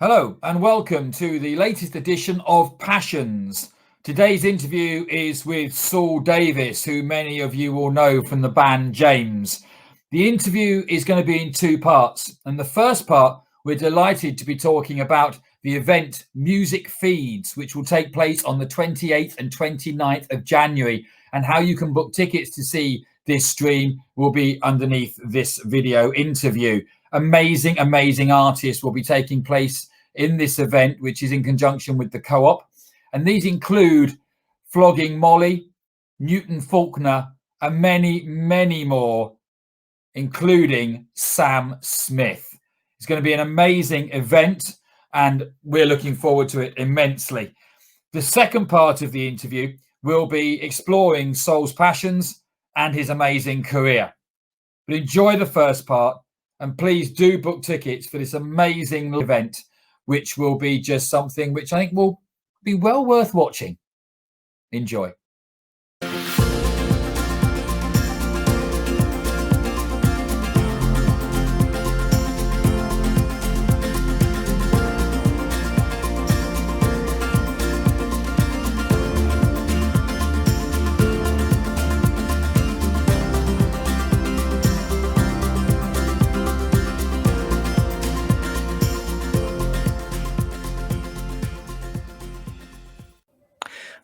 Hello and welcome to the latest edition of Passions. Today's interview is with Saul Davies, who many of you will know from the band James. The interview is going to be in two parts, and the first part we're delighted to be talking about the event Music Feeds, which will take place on the 28th and 29th of January, and how you can book tickets to see this stream will be underneath this video interview. Amazing artists will be taking place in this event, which is in conjunction with the Co-op. And these include Flogging Molly, Newton Faulkner, and many more, including Sam Smith. It's going to be an amazing event, and we're looking forward to it immensely. The second part of the interview will be exploring Saul's passions and his amazing career. But enjoy the first part, and please do book tickets for this amazing event, which will be just something which I think will be well worth watching. Enjoy.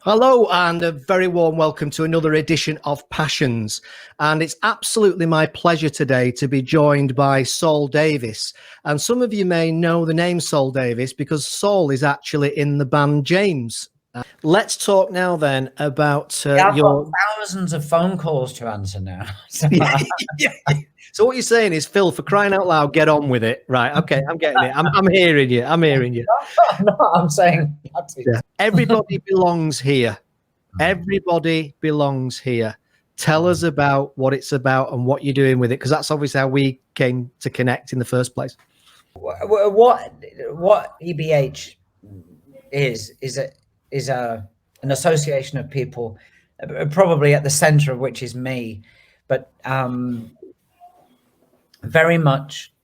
Hello and a very warm welcome to another edition of Passions. And it's absolutely my pleasure today to be joined by Saul Davies. And some of you may know the name Saul Davies because Saul is actually in the band James. Let's talk now then about I've got thousands of phone calls to answer now. So what you're saying is, Phil, for crying out loud, get on with it. Right, okay, I'm getting it. I'm hearing you. No, I'm saying everybody belongs here. Everybody belongs here. Tell us about what it's about and what you're doing with it, because that's obviously how we came to connect in the first place. What EBH is an association of people, probably at the center of which is me, but very much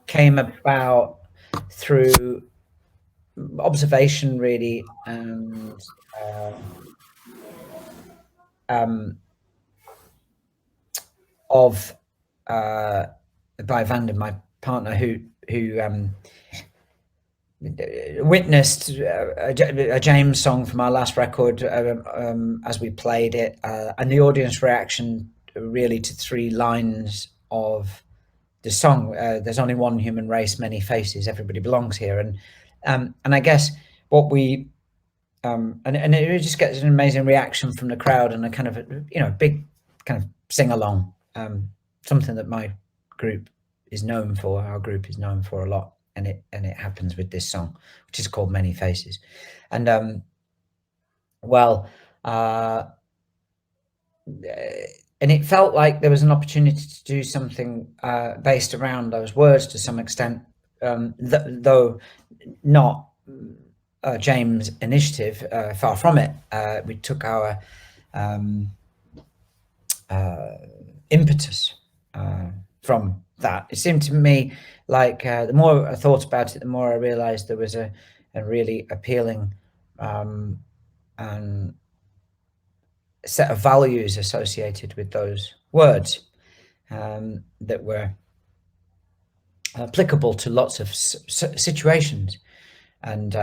came about through observation, really, and of by Vander, my partner, who witnessed a James song from our last record as we played it, and the audience reaction really to three lines of the song. There's only one human race, many faces, everybody belongs here. And I guess what we and it just gets an amazing reaction from the crowd, and a kind of big kind of sing along, something that my group is known for, our group is known for a lot. And it happens with this song, which is called Many Faces. And and it felt like there was an opportunity to do something based around those words to some extent, though not a James initiative, far from it. We took our impetus from that. It seemed to me like the more I thought about it, the more I realized there was a really appealing and set of values associated with those words that were applicable to lots of situations. And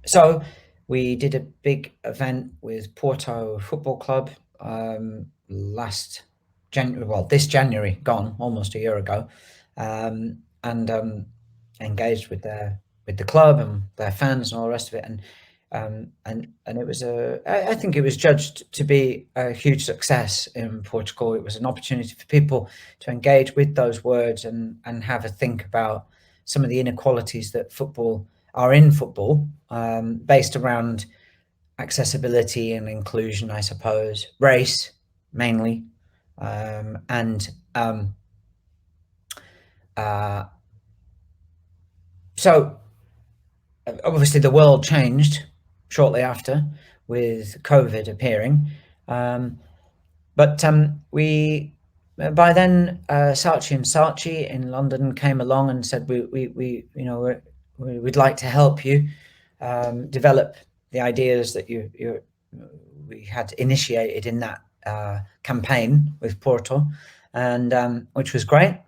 so we did a big event with Porto Football Club this January, gone almost a year ago, and engaged with the club and their fans and all the rest of it. And it was I think it was judged to be a huge success in Portugal. It was an opportunity for people to engage with those words and have a think about some of the inequalities that are in football, based around accessibility and inclusion, I suppose, race mainly, so obviously the world changed shortly after, with COVID appearing, but we by then, Saatchi and Saatchi in London came along and said, we'd like to help you develop the ideas that we had initiated in that campaign with Porto, and which was great.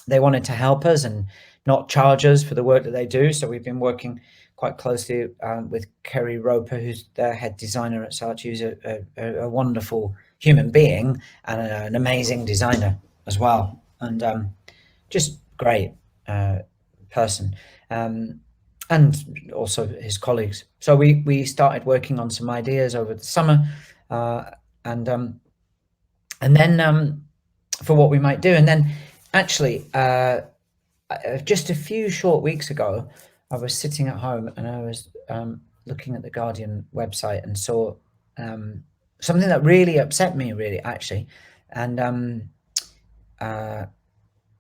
They wanted to help us and not charge us for the work that they do. So we've been working quite closely with Kerry Roper, who's their head designer at Saatchi, who's a wonderful human being and an amazing designer as well, and just great person, and also his colleagues. So we started working on some ideas over the summer, and then for what we might do, and then actually just a few short weeks ago, I was sitting at home and I was looking at the Guardian website and saw something that really upset me, really, actually, and I'm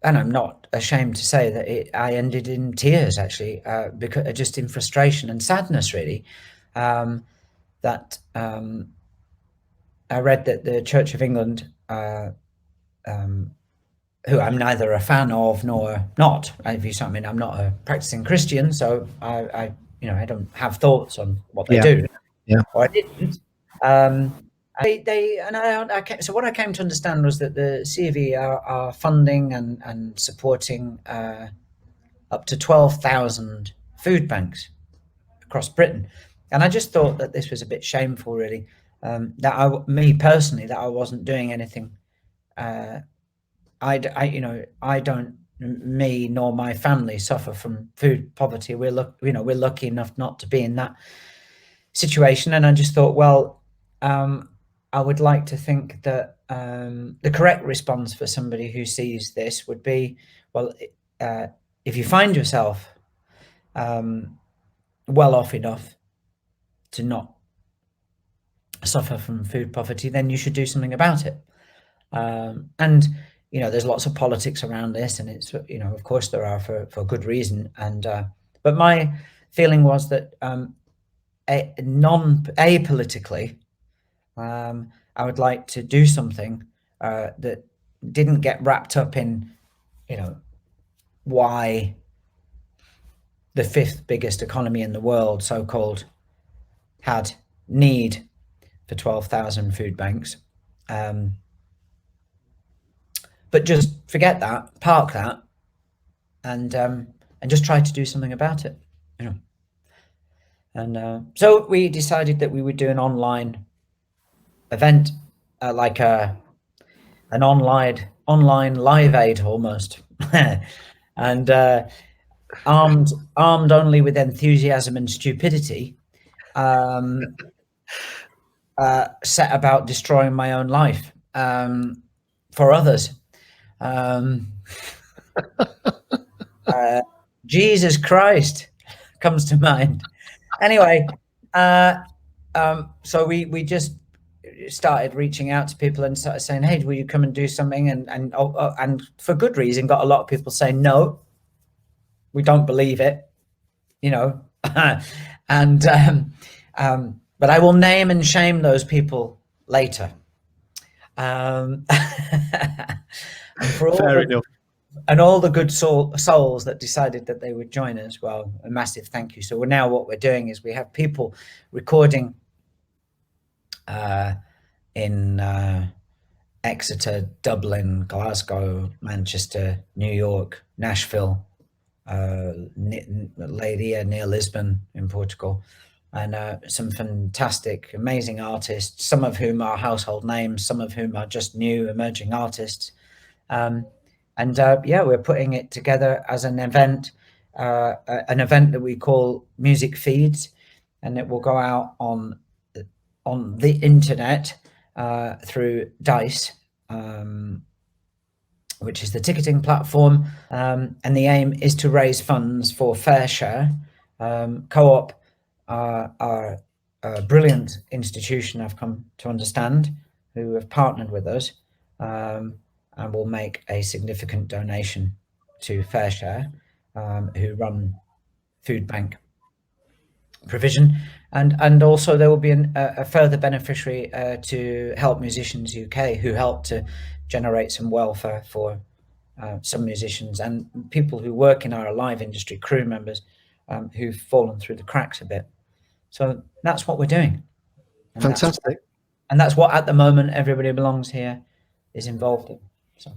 not ashamed to say that I ended in tears, actually, because just in frustration and sadness, really, that I read that the Church of England, who I'm neither a fan of nor not, if you see what I mean, I'm not a practicing Christian, so I don't have thoughts on what they do, or I didn't. So what I came to understand was that the COV are funding and supporting up to 12,000 food banks across Britain, and I just thought that this was a bit shameful, really. Me personally, that I wasn't doing anything. I don't, me nor my family suffer from food poverty. We're lucky enough not to be in that situation, and I just thought, well, I would like to think that the correct response for somebody who sees this would be, well, if you find yourself well off enough to not suffer from food poverty, then you should do something about it. And there's lots of politics around this, and it's of course there are for good reason. And but my feeling was that apolitically, I would like to do something that didn't get wrapped up in why the 5th biggest economy in the world, so-called, had need for 12,000 food banks. But just forget that, park that, and just try to do something about it, And so we decided that we would do an online event, like an online Live Aid almost, and armed only with enthusiasm and stupidity, set about destroying my own life for others. Jesus Christ comes to mind. Anyway, so we just started reaching out to people and started saying, "Hey, will you come and do something?" And for good reason, got a lot of people saying, "No, we don't believe it," and but I will name and shame those people later. And for all the good souls that decided that they would join us, well, a massive thank you. So now what we're doing is we have people recording in Exeter, Dublin, Glasgow, Manchester, New York, Nashville, Leiria near Lisbon in Portugal, and some fantastic, amazing artists, some of whom are household names, some of whom are just new emerging artists. We're putting it together as an event that we call Music Feeds, and it will go out on the internet through Dice, which is the ticketing platform, and the aim is to raise funds for FareShare. Co-op are a brilliant institution, I've come to understand, who have partnered with us, and will make a significant donation to FareShare, who run food bank provision, and also there will be a further beneficiary to Help Musicians UK, who help to generate some welfare for some musicians and people who work in our live industry, crew members who've fallen through the cracks a bit. So that's what we're doing. And Fantastic. that's what at the moment Everybody Belongs Here is involved in. So.